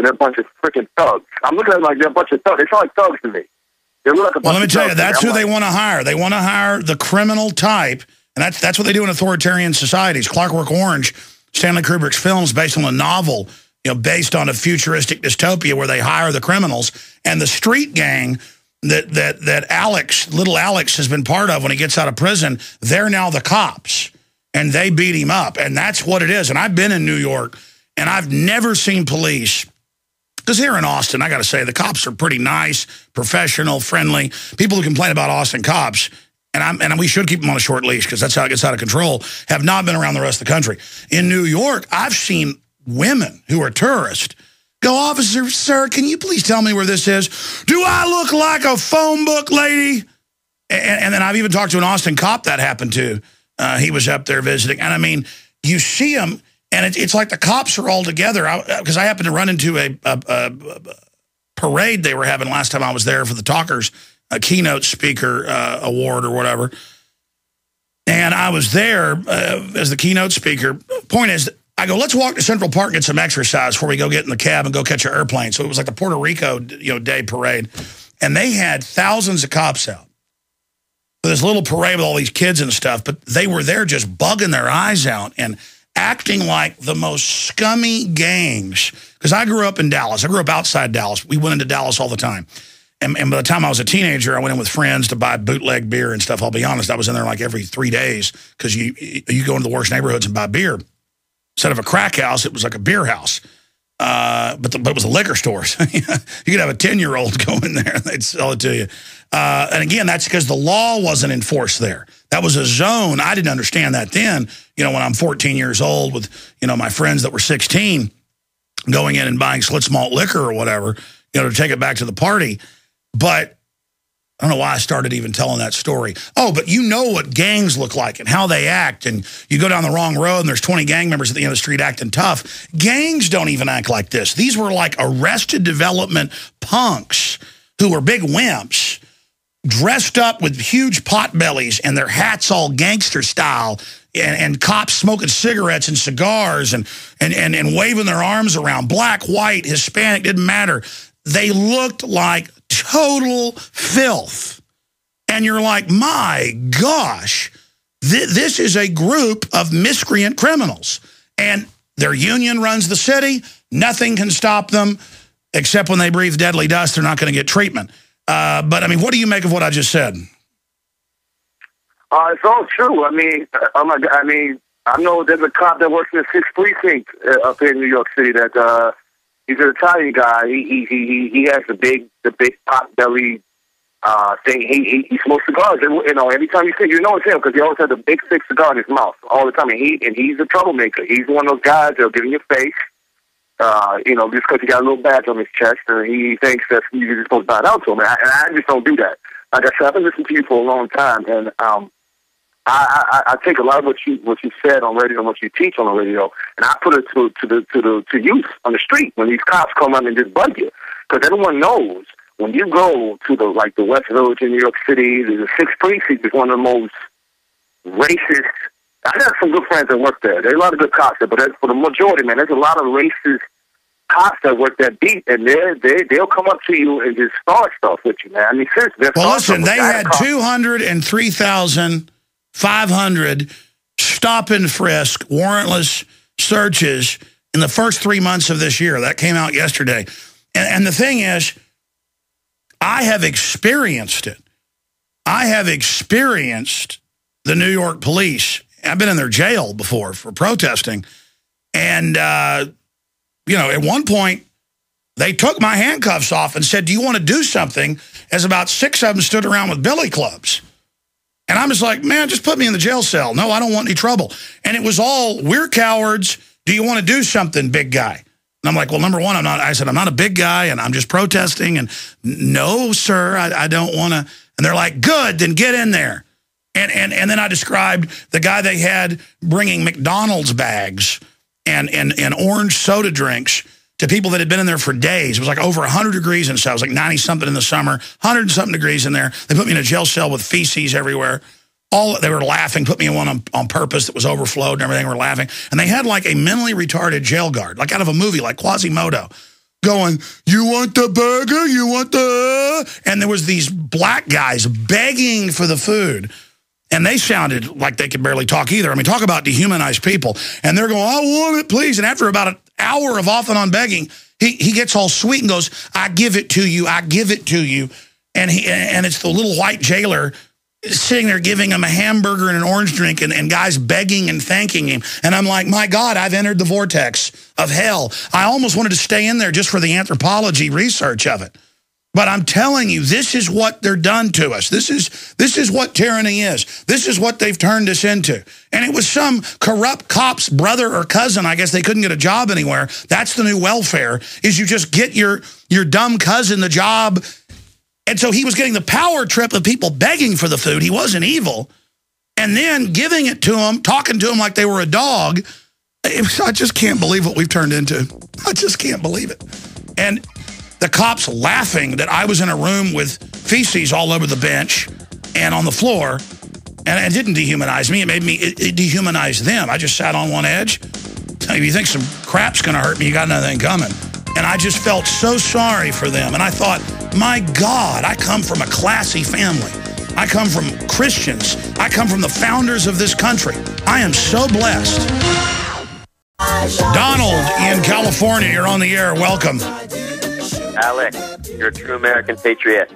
and they're a bunch of freaking thugs. I'm looking at them like they're a bunch of thugs. They sound like thugs to me. They look like a bunch well, let me of tell you, thugs that's who they want to hire. They want to hire the criminal type, and that's what they do in authoritarian societies. Clockwork Orange, Stanley Kubrick's films based on a novel, based on a futuristic dystopia where they hire the criminals. And the street gang that Alex, little Alex, has been part of when he gets out of prison, they're now the cops. And they beat him up. And that's what it is. And I've been in New York, and I've never seen police. Because here in Austin, I got to say, the cops are pretty nice, professional, friendly. People who complain about Austin cops, and we should keep them on a short leash because that's how it gets out of control, have not been around the rest of the country. In New York, I've seen women who are tourists go, "Officer, sir, can you please tell me where this is? Do I look like a phone book lady?" And then I've even talked to an Austin cop that happened to. He was up there visiting. And I mean, you see him, and it's like the cops are all together. Because I happened to run into a parade they were having last time I was there for the Talkers, a keynote speaker award or whatever. And I was there as the keynote speaker. Point is, I go, let's walk to Central Park and get some exercise before we go get in the cab and go catch an airplane. So it was like the Puerto Rico day parade. And they had thousands of cops out for this little parade with all these kids and stuff. But they were there just bugging their eyes out and acting like the most scummy gangs. Because I grew up in Dallas. I grew up outside Dallas. We went into Dallas all the time. And by the time I was a teenager, I went in with friends to buy bootleg beer and stuff. I'll be honest, I was in there like every 3 days because you go into the worst neighborhoods and buy beer. Instead of a crack house, it was like a beer house. But it was a liquor store. You could have a 10-year-old go in there and they'd sell it to you. And again, that's because the law wasn't enforced there. That was a zone. I didn't understand that then. When I'm 14 years old with, my friends that were 16 going in and buying Schlitz malt liquor or whatever, to take it back to the party. But I don't know why I started even telling that story. Oh, but you know what gangs look like and how they act. And you go down the wrong road and there's 20 gang members at the end of the street acting tough. Gangs don't even act like this. These were like Arrested Development punks who were big wimps, dressed up with huge pot bellies and their hats all gangster style, and cops smoking cigarettes and cigars and waving their arms around. Black, white, Hispanic, didn't matter. They looked like total filth. And you're like, my gosh, this is a group of miscreant criminals. And their union runs the city. Nothing can stop them, except when they breathe deadly dust, they're not going to get treatment. But, I mean, what do you make of what I just said? It's all true. I know there's a cop that works in the 6th Precinct up here in New York City that he's an Italian guy. He has the big pot belly thing. He smokes cigars. Every time you see, it's him because he always has a big thick cigar in his mouth all the time. And he's a troublemaker. He's one of those guys that'll get in your face. Just because he got a little badge on his chest, and he thinks that you're just supposed to bow down to him. And I just don't do that. Like I said, I've been listening to you for a long time, and I take a lot of what you said on radio and what you teach on the radio, and I put it to use on the street when these cops come up and just bug you, because everyone knows when you go to the West Village in New York City, the 6th Precinct is one of the most racist. I have some good friends that work there. There's a lot of good cops there, but for the majority, man, there's a lot of racist cops that work that beat, and they'll come up to you and just start stuff with you, man. I mean, seriously. Well, listen, they had 203,500 stop and frisk, warrantless searches in the first 3 months of this year. That came out yesterday. And the thing is, I have experienced it. I have experienced the New York police. I've been in their jail before for protesting. And, at one point, they took my handcuffs off and said, "Do you want to do something?" As about 6 of them stood around with billy clubs. And I'm just like, man, just put me in the jail cell. No, I don't want any trouble. And it was all, "We're cowards. Do you want to do something, big guy?" And I'm like, well, number one, I said, I'm not a big guy, and I'm just protesting. And no, sir, I don't want to. And they're like, good, then get in there. And then I described the guy they had bringing McDonald's bags and orange soda drinks to people that had been in there for days. It was like over 100 degrees and stuff. It was like 90-something in the summer, 100-something degrees in there. They put me in a jail cell with feces everywhere. They were laughing, put me in one on purpose that was overflowed and everything. We're laughing. And they had like a mentally retarded jail guard, like out of a movie, like Quasimodo, going, you want the burger? You want the... And there was these black guys begging for the food. And they sounded like they could barely talk either. I mean, talk about dehumanized people. And they're going, I want it, please. And after about an hour of off and on begging, he gets all sweet and goes, I give it to you. I give it to you. And it's the little white jailer sitting there giving him a hamburger and an orange drink and guys begging and thanking him. And I'm like, my God, I've entered the vortex of hell. I almost wanted to stay in there just for the anthropology research of it. But I'm telling you, this is what they're done to us. This is what tyranny is. This is what they've turned us into. And it was some corrupt cop's brother or cousin. I guess they couldn't get a job anywhere. That's the new welfare, is you just get your dumb cousin the job. And so he was getting the power trip of people begging for the food. He wasn't evil. And then giving it to them, talking to them like they were a dog. I just can't believe what we've turned into. I just can't believe it. And the cops laughing that I was in a room with feces all over the bench and on the floor. And it didn't dehumanize me. It dehumanized them. I just sat on one edge. If you think some crap's going to hurt me, you got nothing coming. And I just felt so sorry for them. And I thought, my God, I come from a classy family. I come from Christians. I come from the founders of this country. I am so blessed. Donald in California, you're on the air. Welcome. Alex, you're a true American patriot.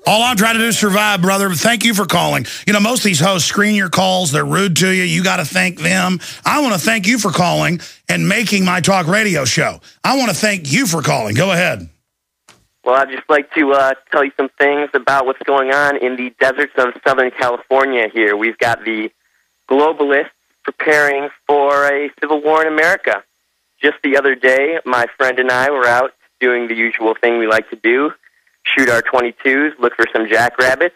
All I'm trying to do is survive, brother. Thank you for calling. You know, most of these hosts screen your calls. They're rude to you. You got to thank them. I want to thank you for calling and making my talk radio show. I want to thank you for calling. Go ahead. Well, I'd just like to tell you some things about what's going on in the deserts of Southern California here. We've got the globalists preparing for a civil war in America. Just the other day, my friend and I were out doing the usual thing we like to do, shoot our 22s, look for some jackrabbits,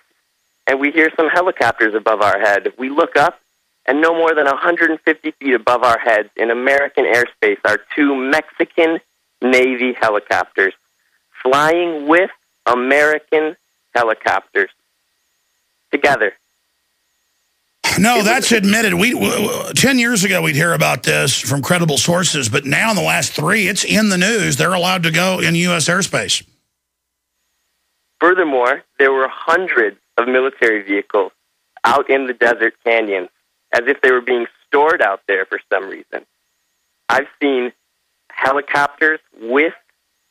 and we hear some helicopters above our head. We look up, and no more than 150 feet above our heads in American airspace are two Mexican Navy helicopters flying with American helicopters together. No, that's admitted. 10 years ago, we'd hear about this from credible sources, but now in the last 3, it's in the news. They're allowed to go in U.S. airspace. Furthermore, there were hundreds of military vehicles out in the desert canyons, as if they were being stored out there for some reason. I've seen helicopters with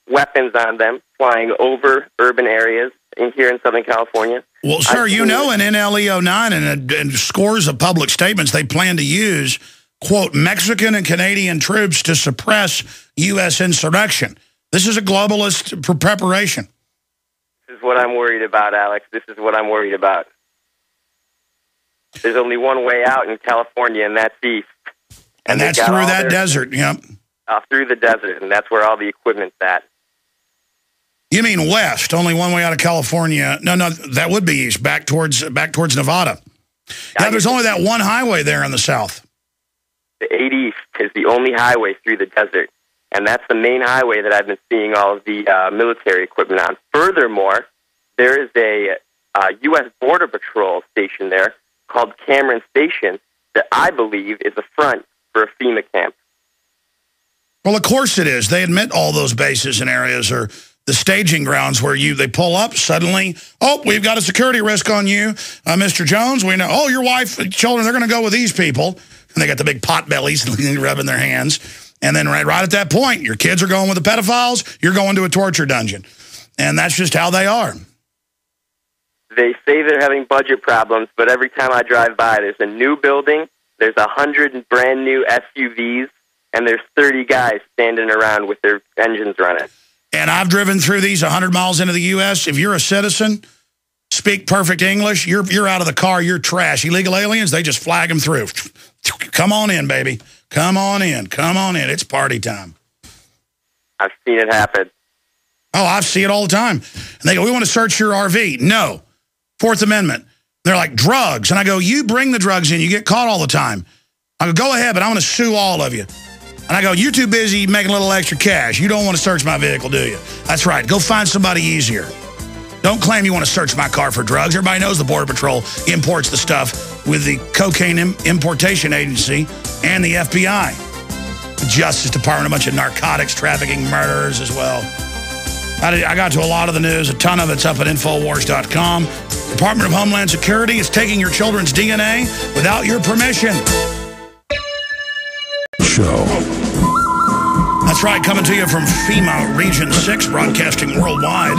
weapons on them flying over urban areas here in Southern California. Well, sir, you know in NLE09 and scores of public statements they plan to use, quote, Mexican and Canadian troops to suppress U.S. insurrection. This is a globalist preparation. This is what I'm worried about, Alex. This is what I'm worried about. There's only one way out in California, and that's east. And that's through that desert, yep. Through the desert, and that's where all the equipment's at. You mean west? Only one way out of California? No, that would be east, back towards Nevada. Now, there's only that one highway there in the south. The 8 East is the only highway through the desert, and that's the main highway that I've been seeing all of the military equipment on. Furthermore, there is a U.S. Border Patrol station there called Cameron Station that I believe is a front for a FEMA camp. Well, of course it is. They admit all those bases and areas are the staging grounds where they pull up suddenly. Oh, we've got a security risk on you, Mr. Jones. We know. Oh, your wife, children, they're going to go with these people. And they got the big pot bellies rubbing their hands. And then right at that point, your kids are going with the pedophiles. You're going to a torture dungeon. And that's just how they are. They say they're having budget problems, but every time I drive by, there's a new building, there's 100 brand new SUVs, and there's 30 guys standing around with their engines running. And I've driven through these 100 miles into the U.S. If you're a citizen, speak perfect English, you're out of the car, you're trash. Illegal aliens, they just flag them through. Come on in, baby. Come on in. Come on in. It's party time. I've seen it happen. Oh, I see it all the time. And they go, we want to search your RV. No. Fourth Amendment. They're like, drugs. And I go, you bring the drugs in. You get caught all the time. I go, go ahead, but I'm going to sue all of you. And I go, you're too busy making a little extra cash. You don't want to search my vehicle, do you? That's right. Go find somebody easier. Don't claim you want to search my car for drugs. Everybody knows the Border Patrol imports the stuff with the Cocaine Importation Agency and the FBI. Justice Department, a bunch of narcotics trafficking murders as well. I got to a lot of the news. A ton of it's up at Infowars.com. Department of Homeland Security is taking your children's DNA without your permission. Show. That's right, coming to you from FEMA Region 6, broadcasting worldwide.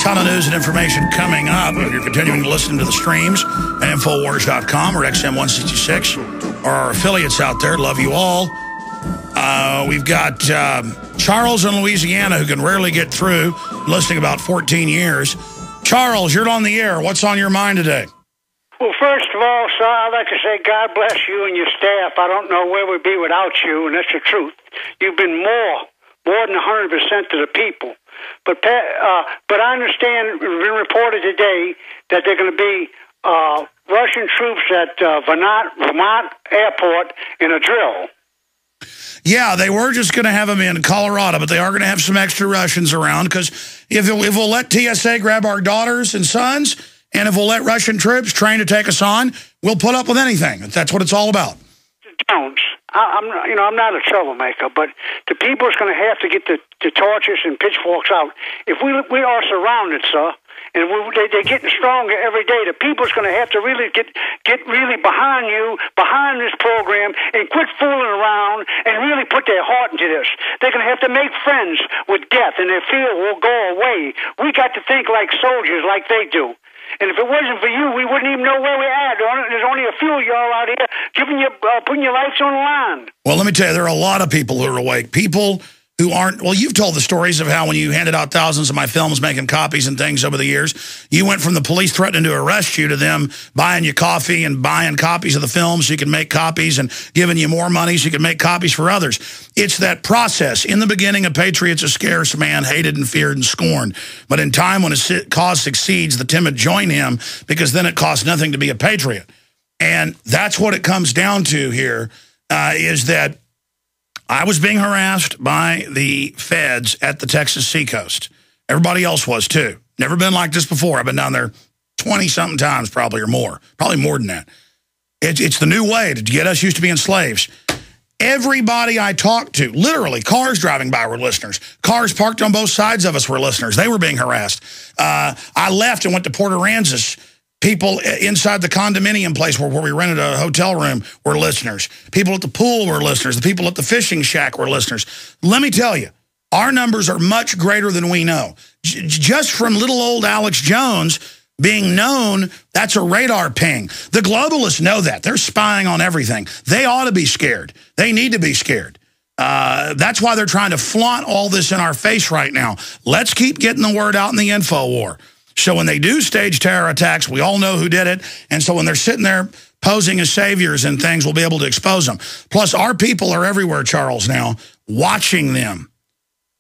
Ton of news and information coming up. If you're continuing to listen to the streams at Infowars.com or XM166 or our affiliates out there, love you all. We've got Charles in Louisiana, who can rarely get through, listening about 14 years. Charles, you're on the air. What's on your mind today? Well, first of all, sir, I'd like to say God bless you and your staff. I don't know where we'd be without you, and that's the truth. You've been more than 100% to the people. But I understand, it's been reported today that they're going to be Russian troops at Vermont Airport in a drill. Yeah, they were just going to have them in Colorado, but they are going to have some extra Russians around, because if we'll let TSA grab our daughters and sons, and if we'll let Russian troops train to take us on, we'll put up with anything. That's what it's all about. Don't. I'm not a troublemaker, but the people is going to have to get the torches and pitchforks out. If we are surrounded, sir, and they're getting stronger every day, the people's going to have to really get really behind you, behind this program, and quit fooling around and really put their heart into this. They're going to have to make friends with death, and their fear will go away. We got to think like soldiers, like they do. And if it wasn't for you, we wouldn't even know where we're at. There's only a few of y'all out here putting your lives on the line. Well, let me tell you, there are a lot of people who are awake. People who aren't, well, you've told the stories of how when you handed out thousands of my films, making copies and things over the years, you went from the police threatening to arrest you to them buying you coffee and buying copies of the films so you can make copies, and giving you more money so you can make copies for others. It's that process. In the beginning, a patriot's a scarce man, hated and feared and scorned. But in time, when his cause succeeds, the timid join him, because then it costs nothing to be a patriot. And that's what it comes down to here, is that I was being harassed by the feds at the Texas seacoast. Everybody else was, too. Never been like this before. I've been down there 20-something times, probably, or more. Probably more than that. It's the new way to get us used to being slaves. Everybody I talked to, literally, cars driving by were listeners. Cars parked on both sides of us were listeners. They were being harassed. I left and went to Port Aransas. People inside the condominium place where we rented a hotel room were listeners. People at the pool were listeners. The people at the fishing shack were listeners. Let me tell you, our numbers are much greater than we know. Just from little old Alex Jones being known, that's a radar ping. The globalists know that. They're spying on everything. They ought to be scared. They need to be scared. That's why they're trying to flaunt all this in our face right now. Let's keep getting the word out in the info war. So when they do stage terror attacks, we all know who did it. And so when they're sitting there posing as saviors and things, we'll be able to expose them. Plus, our people are everywhere, Charles, now, watching them.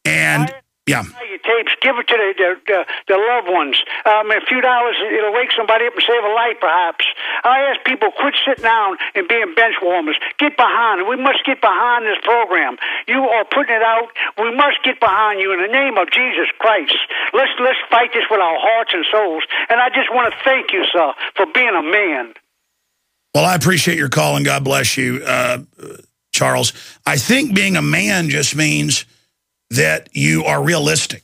And, yeah. Your tapes, give it to the loved ones. A few dollars, it'll wake somebody up and save a life, perhaps. I ask people, quit sitting down and being bench warmers. Get behind it. We must get behind this program. You are putting it out. We must get behind you in the name of Jesus Christ. Let's fight this with our hearts and souls. And I just want to thank you, sir, for being a man. Well, I appreciate your call, and God bless you, Charles. I think being a man just means that you are realistic.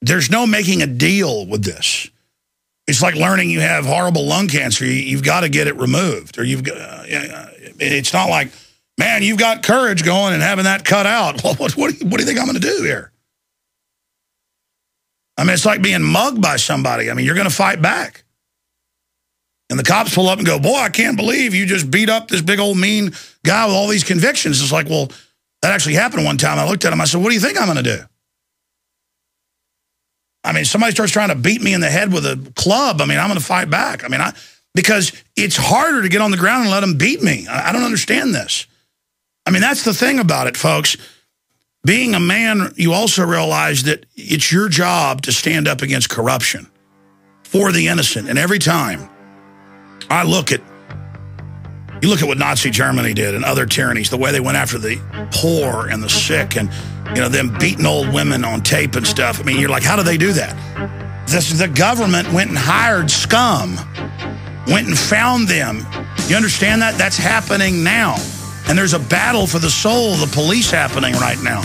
There's no making a deal with this. It's like learning you have horrible lung cancer. You've got to get it removed. Or it's not like, man, you've got courage going and having that cut out. Well, what do you think I'm going to do here? I mean, it's like being mugged by somebody. I mean, you're going to fight back. And the cops pull up and go, boy, I can't believe you just beat up this big old mean guy with all these convictions. It's like, well, that actually happened one time. I looked at him. I said, what do you think I'm going to do? I mean, somebody starts trying to beat me in the head with a club. I mean, I'm going to fight back. I mean, because it's harder to get on the ground and let them beat me. I don't understand this. I mean, that's the thing about it, folks. Being a man, you also realize that it's your job to stand up against corruption for the innocent. And every time you look at what Nazi Germany did and other tyrannies, the way they went after the poor and the sick, and them beating old women on tape and stuff. I mean, you're like, how do they do that? The government went and hired scum, went and found them. You understand that? That's happening now. And there's a battle for the soul of the police happening right now.